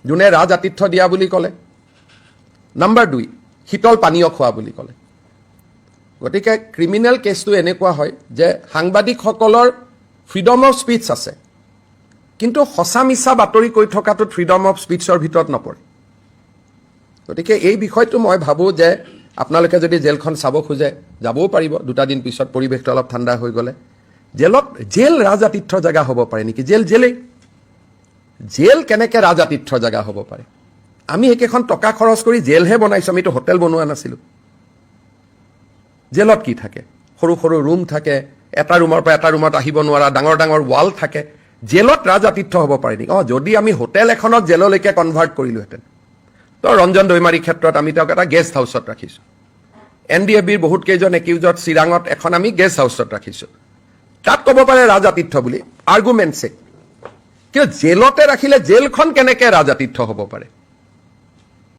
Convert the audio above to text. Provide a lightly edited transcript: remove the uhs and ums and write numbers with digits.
যোনে ৰাজআতিথ্য দিয়া বুলি ক'লে। নম্বৰ 2, শীতল পানীয় খোৱা বুলি ক'লে। গতিকে ক্ৰিমিনেল কেছটো এনেকুৱা হয় যে সাংবাদিকসকলৰ ফ্ৰীডম অফ স্পীচ আছে, কিন্তু সঁচা মিছা বাতৰি কৈ থকাটোত ফ্ৰীডম অফ স্পীচৰ ভিতৰত নপৰে। গতিকে এই বিষয়টো মই ভাবোঁ যে আপোনালোকে যদি জেলখন চাব খোজে যাবও পাৰিব 2টা দিন পিছত, পৰিৱেশটো অলপ ঠাণ্ডা হৈ গ'লে। জেল ৰাজআতিথ্য জেগা হ'ব পাৰে নেকি? জেল কেনেকৈ ৰাজআতিথ্য জেগা হ'ব পাৰে? আমি একেখন টকা খৰচ কৰি জেলহে বনাইছোঁ, আমিতো হোটেল বনোৱা নাছিলোঁ। জেলত কি থাকে? সৰু সৰু ৰুম থাকে, এটা ৰুমৰ পৰা এটা ৰুমত আহিব নোৱাৰা, ডাঙৰ ডাঙৰ ৱাল থাকে। জেলত ৰাজআতিথ্য হ'ব পাৰে নেকি? যদি আমি হোটেল এখনক জেললৈকে কনভাৰ্ট কৰিলোহেঁতেন, তো ৰঞ্জন দৈমাৰীৰ ক্ষেত্ৰত আমি তেওঁক এটা গেষ্ট হাউচত ৰাখিছোঁ। NDFBৰ বহুত কেইজন একিউজত চিৰাঙত এখন আমি গেষ্ট হাউচত ৰাখিছোঁ। তাত ক'ব পাৰে ৰাজআতিথ্য বুলি, আৰ্গুমেণ্টছে। কিন্তু জেলতে ৰাখিলে জেলখন কেনেকৈ ৰাজআতিথ্য হ'ব পাৰে?